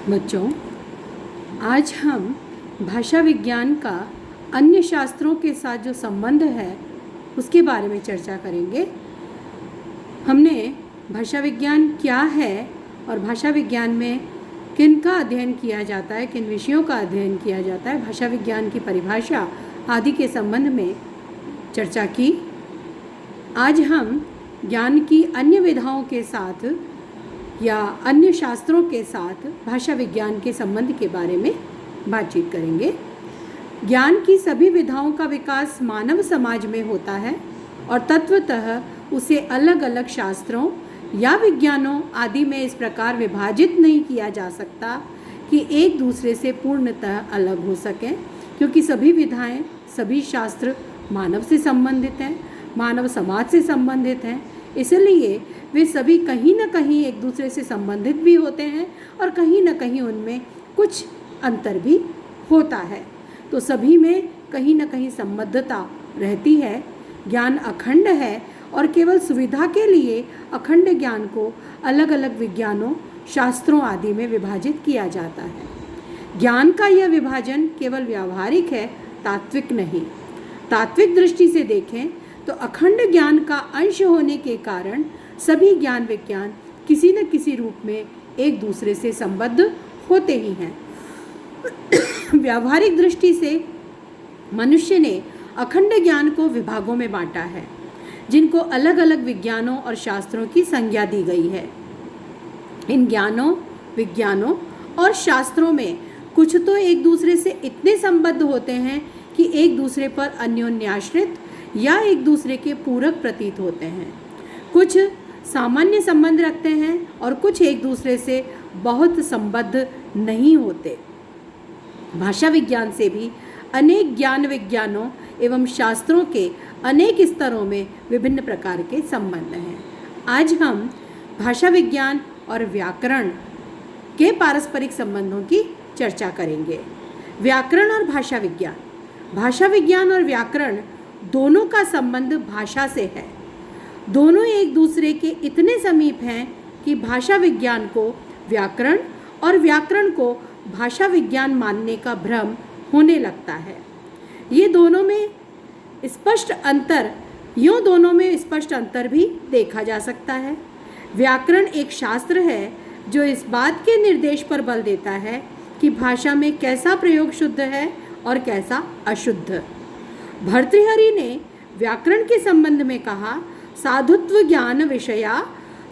बच्चों, आज हम भाषा विज्ञान का अन्य शास्त्रों के साथ जो संबंध है उसके बारे में चर्चा करेंगे। हमने भाषा विज्ञान क्या है और भाषा विज्ञान में किन का अध्ययन किया जाता है, किन विषयों का अध्ययन किया जाता है, भाषा विज्ञान की परिभाषा आदि के संबंध में चर्चा की। आज हम ज्ञान की अन्य विधाओं के साथ या अन्य शास्त्रों के साथ भाषा विज्ञान के संबंध के बारे में बातचीत करेंगे। ज्ञान की सभी विधाओं का विकास मानव समाज में होता है और तत्वतः उसे अलग अलग शास्त्रों या विज्ञानों आदि में इस प्रकार विभाजित नहीं किया जा सकता कि एक दूसरे से पूर्णतः अलग हो सकें, क्योंकि सभी विधाएं, सभी शास्त्र मानव से संबंधित हैं, मानव समाज से संबंधित हैं। इसलिए वे सभी कहीं न कहीं एक दूसरे से संबंधित भी होते हैं और कहीं न कहीं उनमें कुछ अंतर भी होता है। तो सभी में कहीं न कहीं संबद्धता रहती है। ज्ञान अखंड है और केवल सुविधा के लिए अखंड ज्ञान को अलग अलग विज्ञानों, शास्त्रों आदि में विभाजित किया जाता है। ज्ञान का यह विभाजन केवल व्यावहारिक है, तात्विक नहीं। तात्विक दृष्टि से देखें तो अखंड ज्ञान का अंश होने के कारण सभी ज्ञान विज्ञान किसी न किसी रूप में एक दूसरे से संबद्ध होते ही हैं। व्यावहारिक दृष्टि से मनुष्य ने अखंड ज्ञान को विभागों में बांटा है, जिनको अलग अलग विज्ञानों और शास्त्रों की संज्ञा दी गई है। इन ज्ञानों, विज्ञानों और शास्त्रों में कुछ तो एक दूसरे से इतने संबद्ध होते हैं कि एक दूसरे पर अन्योन्याश्रित या एक दूसरे के पूरक प्रतीत होते हैं। कुछ सामान्य संबंध रखते हैं और कुछ एक दूसरे से बहुत संबद्ध नहीं होते। भाषा विज्ञान से भी अनेक ज्ञान विज्ञानों एवं शास्त्रों के अनेक स्तरों में विभिन्न प्रकार के संबंध हैं। आज हम भाषा विज्ञान और व्याकरण के पारस्परिक संबंधों की चर्चा करेंगे। व्याकरण और भाषा विज्ञान। भाषा विज्ञान और व्याकरण दोनों का संबंध भाषा से है। दोनों एक दूसरे के इतने समीप हैं कि भाषा विज्ञान को व्याकरण और व्याकरण को भाषा विज्ञान मानने का भ्रम होने लगता है। दोनों में स्पष्ट अंतर भी देखा जा सकता है। व्याकरण एक शास्त्र है जो इस बात के निर्देश पर बल देता है कि भाषा में कैसा प्रयोग शुद्ध है और कैसा अशुद्ध। भर्तृहरि ने व्याकरण के संबंध में कहा, साधुत्व ज्ञान विषया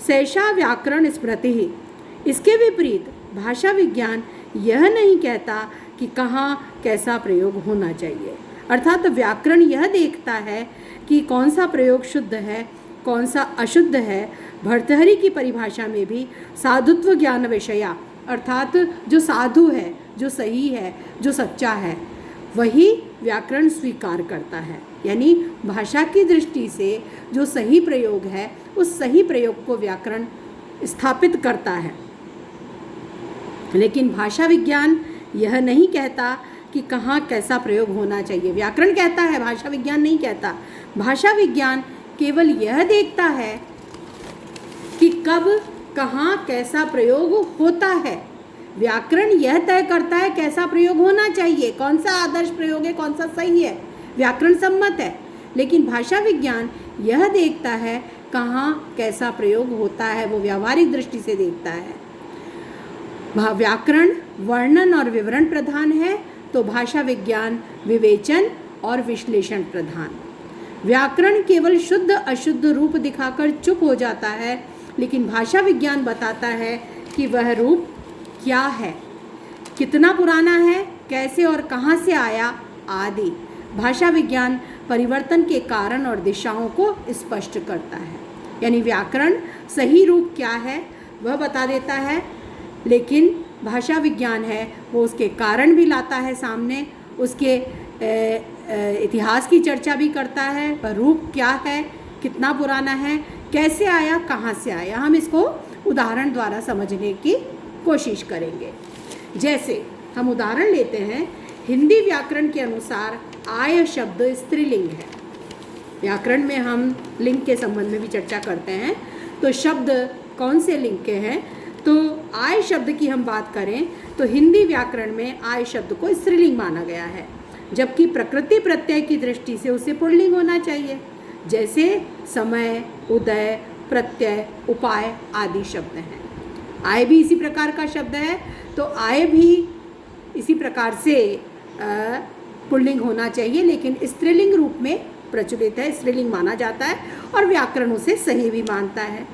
सैषा व्याकरण स्मृति। इसके विपरीत भाषा विज्ञान यह नहीं कहता कि कहाँ कैसा प्रयोग होना चाहिए। अर्थात व्याकरण यह देखता है कि कौन सा प्रयोग शुद्ध है, कौन सा अशुद्ध है। भर्तृहरि की परिभाषा में भी साधुत्व ज्ञान विषया अर्थात जो साधु है, जो सही है, जो सच्चा है, वही व्याकरण स्वीकार करता है। यानी भाषा की दृष्टि से जो सही प्रयोग है, उस सही प्रयोग को व्याकरण स्थापित करता है। लेकिन भाषा विज्ञान यह नहीं कहता कि कहाँ कैसा प्रयोग होना चाहिए। व्याकरण कहता है, भाषा विज्ञान नहीं कहता। भाषा विज्ञान केवल यह देखता है कि कब कहाँ कैसा प्रयोग होता है। व्याकरण यह तय करता है कैसा प्रयोग होना चाहिए, कौन सा आदर्श प्रयोग है, कौन सा सही है, व्याकरण सम्मत है। लेकिन भाषा विज्ञान यह देखता है कहाँ कैसा प्रयोग होता है, वो व्यावहारिक दृष्टि से देखता है। व्याकरण वर्णन और विवरण प्रधान है, तो भाषा विज्ञान विवेचन और विश्लेषण प्रधान। व्याकरण केवल शुद्ध अशुद्ध रूप दिखाकर चुप हो जाता है, लेकिन भाषा विज्ञान बताता है कि वह रूप क्या है, कितना पुराना है, कैसे और कहाँ से आया आदि। भाषा विज्ञान परिवर्तन के कारण और दिशाओं को स्पष्ट करता है। यानी व्याकरण सही रूप क्या है वह बता देता है, लेकिन भाषा विज्ञान है वो उसके कारण भी लाता है सामने, उसके इतिहास की चर्चा भी करता है। वह रूप क्या है, कितना पुराना है, कैसे आया, कहाँ से आया। हम इसको उदाहरण द्वारा समझने की कोशिश करेंगे। जैसे हम उदाहरण लेते हैं, हिंदी व्याकरण के अनुसार आय शब्द स्त्रीलिंग है। व्याकरण में हम लिंग के संबंध में भी चर्चा करते हैं। तो शब्द कौन से लिंग के हैं, तो आय शब्द की हम बात करें तो हिंदी व्याकरण में आय शब्द को स्त्रीलिंग माना गया है, जबकि प्रकृति प्रत्यय की दृष्टि से उसे पुल्लिंग होना चाहिए, जैसे समय, उदय, प्रत्यय, उपाय आदि शब्द हैं। आय भी इसी प्रकार का शब्द है, तो आय भी इसी प्रकार से पुल्लिंग होना चाहिए, लेकिन स्त्रीलिंग रूप में प्रचलित है, स्त्रीलिंग माना जाता है और व्याकरण उसे सही भी मानता है।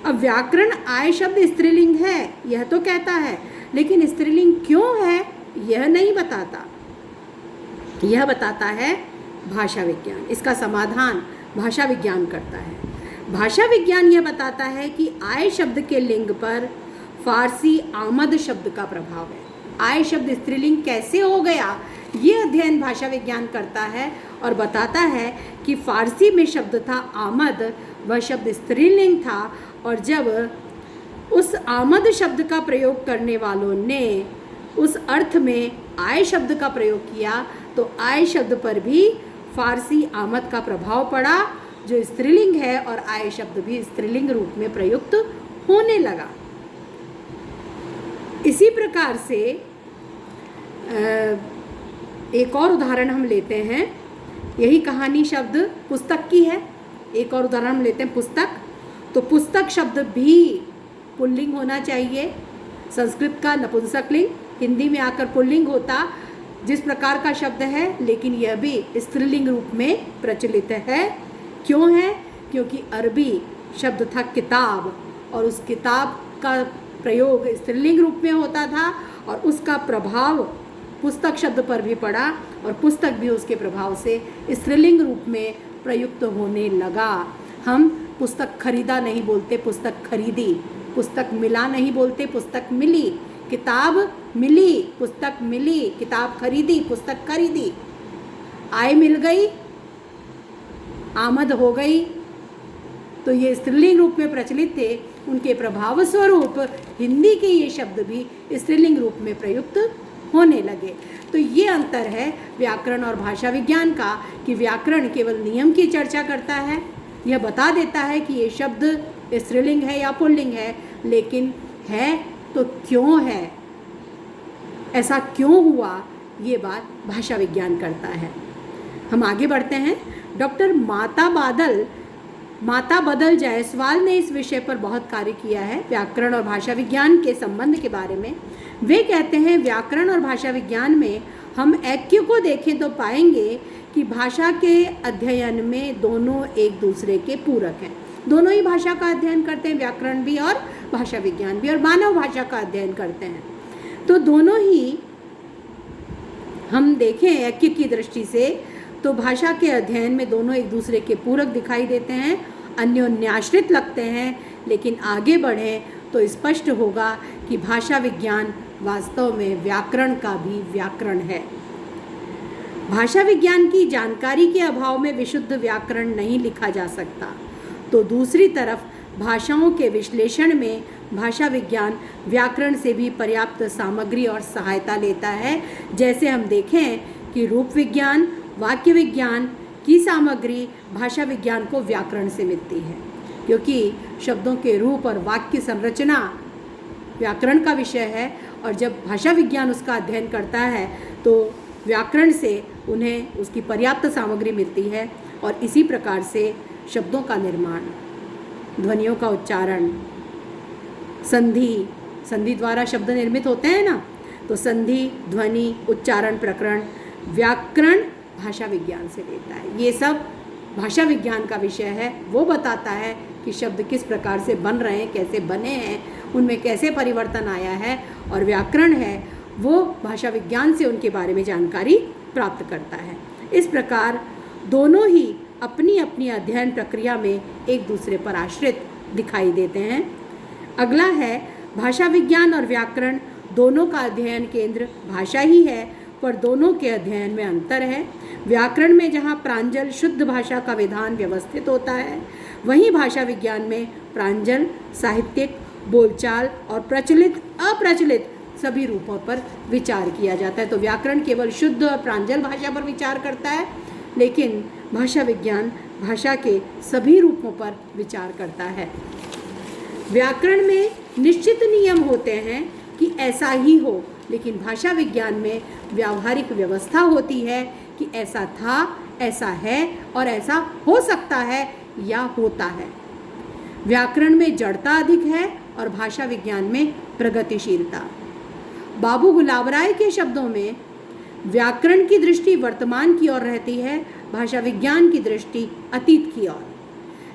अब व्याकरण आय शब्द स्त्रीलिंग है यह तो कहता है, लेकिन स्त्रीलिंग क्यों है यह नहीं बताता। यह बताता है भाषा विज्ञान। इसका समाधान भाषा विज्ञान करता है। भाषा विज्ञान यह बताता है कि आय शब्द के लिंग पर फारसी आमद शब्द का प्रभाव है। आय शब्द स्त्रीलिंग कैसे हो गया, ये अध्ययन भाषा विज्ञान करता है और बताता है कि फारसी में शब्द था आमद, वह शब्द स्त्रीलिंग था, और जब उस आमद शब्द का प्रयोग करने वालों ने उस अर्थ में आय शब्द का प्रयोग किया तो आय शब्द पर भी फारसी आमद का प्रभाव पड़ा, जो स्त्रीलिंग है, और आय शब्द भी स्त्रीलिंग रूप में प्रयुक्त होने लगा। इसी प्रकार से एक और उदाहरण हम लेते हैं, यही कहानी शब्द पुस्तक की है। एक और उदाहरण हम लेते हैं पुस्तक, तो पुस्तक शब्द भी पुल्लिंग होना चाहिए। संस्कृत का नपुंसकलिंग हिंदी में आकर पुल्लिंग होता जिस प्रकार का शब्द है, लेकिन यह भी स्त्रीलिंग रूप में प्रचलित है। क्यों है? क्योंकि अरबी शब्द था किताब, और उस किताब का प्रयोग स्त्रीलिंग रूप में होता था और उसका प्रभाव पुस्तक शब्द पर भी पड़ा, और पुस्तक भी उसके प्रभाव से स्त्रीलिंग रूप में प्रयुक्त होने लगा। हम पुस्तक खरीदा नहीं बोलते, पुस्तक खरीदी। पुस्तक मिला नहीं बोलते, पुस्तक मिली। किताब मिली, पुस्तक मिली। किताब खरीदी, पुस्तक खरीदी। आय मिल गई, आमद हो गई। तो ये स्त्रीलिंग रूप में प्रचलित थे, उनके प्रभाव स्वरूप हिंदी के ये शब्द भी स्त्रीलिंग रूप में प्रयुक्त होने लगे। तो ये अंतर है व्याकरण और भाषा विज्ञान का, कि व्याकरण केवल नियम की चर्चा करता है, यह बता देता है कि ये शब्द स्त्रीलिंग है या पुल्लिंग है, लेकिन है तो क्यों है, ऐसा क्यों हुआ, ये बात भाषा विज्ञान करता है। हम आगे बढ़ते हैं। डॉक्टर माता बदल जायसवाल ने इस विषय पर बहुत कार्य किया है, व्याकरण और भाषा विज्ञान के संबंध के बारे में। वे कहते हैं व्याकरण और भाषा विज्ञान में हम ऐक्य को देखें तो पाएंगे कि भाषा के अध्ययन में दोनों एक दूसरे के पूरक हैं। दोनों ही भाषा का अध्ययन करते हैं, व्याकरण भी और भाषा विज्ञान भी, और मानव भाषा का अध्ययन करते हैं। तो दोनों ही हम देखें ऐक्य की दृष्टि से तो भाषा के अध्ययन में दोनों एक दूसरे के पूरक दिखाई देते हैं, अन्योन्याश्रित लगते हैं। लेकिन आगे बढ़ें तो स्पष्ट होगा कि भाषा विज्ञान वास्तव में व्याकरण का भी व्याकरण है। भाषा विज्ञान की जानकारी के अभाव में विशुद्ध व्याकरण नहीं लिखा जा सकता, तो दूसरी तरफ भाषाओं के विश्लेषण में भाषा विज्ञान व्याकरण से भी पर्याप्त सामग्री और सहायता लेता है। जैसे हम देखें कि रूप विज्ञान, वाक्य विज्ञान की सामग्री भाषा विज्ञान को व्याकरण से मिलती है, क्योंकि शब्दों के रूप और वाक्य संरचना व्याकरण का विषय है, और जब भाषा विज्ञान उसका अध्ययन करता है तो व्याकरण से उन्हें उसकी पर्याप्त सामग्री मिलती है। और इसी प्रकार से शब्दों का निर्माण, ध्वनियों का उच्चारण, संधि द्वारा शब्द निर्मित होते हैं ना, तो संधि, ध्वनि, उच्चारण प्रकरण व्याकरण भाषा विज्ञान से लेता है। ये सब भाषा विज्ञान का विषय है। वो बताता है कि शब्द किस प्रकार से बन रहे हैं, कैसे बने हैं, उनमें कैसे परिवर्तन आया है, और व्याकरण है वो भाषा विज्ञान से उनके बारे में जानकारी प्राप्त करता है। इस प्रकार दोनों ही अपनी अपनी अध्ययन प्रक्रिया में एक दूसरे पर आश्रित दिखाई देते हैं। अगला है भाषा विज्ञान और व्याकरण दोनों का अध्ययन केंद्र भाषा ही है, पर दोनों के अध्ययन में अंतर है। व्याकरण में जहाँ प्रांजल शुद्ध भाषा का विधान व्यवस्थित होता है, वहीं भाषा विज्ञान में प्रांजल, साहित्यिक, बोलचाल और प्रचलित अप्रचलित सभी रूपों पर विचार किया जाता है। तो व्याकरण केवल शुद्ध और प्रांजल भाषा पर विचार करता है, लेकिन भाषा विज्ञान भाषा के सभी रूपों पर विचार करता है। व्याकरण में निश्चित नियम होते हैं कि ऐसा ही हो, लेकिन भाषा विज्ञान में व्यावहारिक व्यवस्था होती है कि ऐसा था, ऐसा है और ऐसा हो सकता है या होता है। व्याकरण में जड़ता अधिक है और भाषा विज्ञान में प्रगतिशीलता। बाबू गुलाबराय के शब्दों में व्याकरण की दृष्टि वर्तमान की ओर रहती है, भाषा विज्ञान की दृष्टि अतीत की ओर।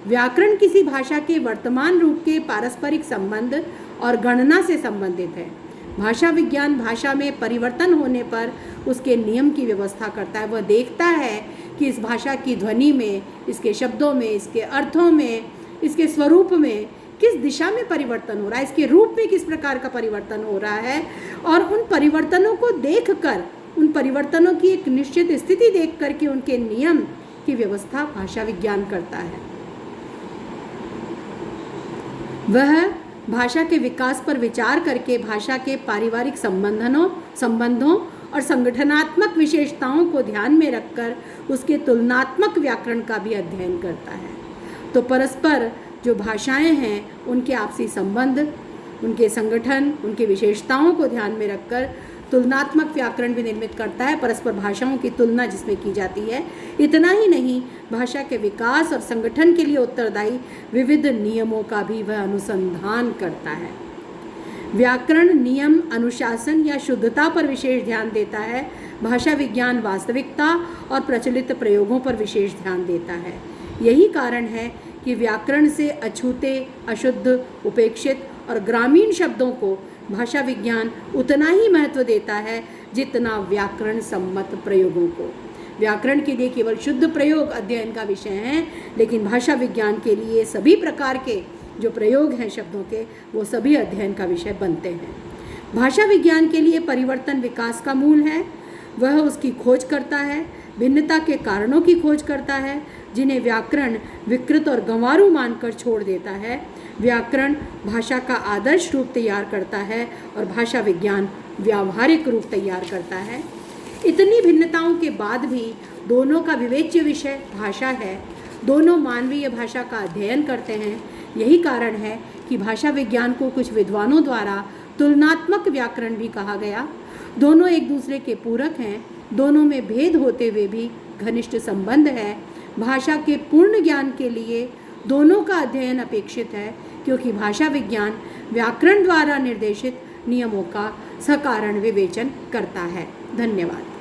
व्याकरण किसी भाषा के वर्तमान रूप के पारस्परिक संबंध और गणना से संबंधित है। भाषा विज्ञान भाषा में परिवर्तन होने पर उसके नियम की व्यवस्था करता है। वह देखता है कि इस भाषा की ध्वनि में, इसके शब्दों में, इसके अर्थों में, इसके स्वरूप में किस दिशा में परिवर्तन हो रहा है, इसके रूप में किस प्रकार का परिवर्तन हो रहा है, और उन परिवर्तनों को देखकर, उन परिवर्तनों की एक निश्चित स्थिति देख करके उनके नियम की व्यवस्था भाषा विज्ञान करता है। वह भाषा के विकास पर विचार करके भाषा के पारिवारिक संबंधों और संगठनात्मक विशेषताओं को ध्यान में रखकर उसके तुलनात्मक व्याकरण का भी अध्ययन करता है। तो परस्पर जो भाषाएं हैं उनके आपसी संबंध, उनके संगठन, उनकी विशेषताओं को ध्यान में रखकर तुलनात्मक व्याकरण भी निर्मित करता है, परस्पर भाषाओं की तुलना जिसमें की जाती है। इतना ही नहीं, भाषा के विकास और संगठन के लिए उत्तरदायी विविध नियमों का भी वह अनुसंधान करता है। व्याकरण नियम, अनुशासन या शुद्धता पर विशेष ध्यान देता है। भाषा विज्ञान वास्तविकता और प्रचलित प्रयोगों पर विशेष ध्यान देता है। यही कारण है कि व्याकरण से अछूते, अशुद्ध, उपेक्षित और ग्रामीण शब्दों को भाषा विज्ञान उतना ही महत्व देता है जितना व्याकरण सम्मत प्रयोगों को। व्याकरण के लिए केवल शुद्ध प्रयोग अध्ययन का विषय है, लेकिन भाषा विज्ञान के लिए सभी प्रकार के जो प्रयोग हैं शब्दों के, वो सभी अध्ययन का विषय बनते हैं। भाषा विज्ञान के लिए परिवर्तन विकास का मूल है। वह उसकी खोज करता है, भिन्नता के कारणों की खोज करता है, जिन्हें व्याकरण विकृत और गंवारू मानकर छोड़ देता है। व्याकरण भाषा का आदर्श रूप तैयार करता है और भाषा विज्ञान व्यावहारिक रूप तैयार करता है। इतनी भिन्नताओं के बाद भी दोनों का विवेच्य विषय भाषा है। दोनों मानवीय भाषा का अध्ययन करते हैं। यही कारण है कि भाषा विज्ञान को कुछ विद्वानों द्वारा तुलनात्मक व्याकरण भी कहा गया। दोनों एक दूसरे के पूरक हैं। दोनों में भेद होते हुए भी घनिष्ठ संबंध है। भाषा के पूर्ण ज्ञान के लिए दोनों का अध्ययन अपेक्षित है, क्योंकि भाषा विज्ञान व्याकरण द्वारा निर्देशित नियमों का सकारण विवेचन करता है। धन्यवाद।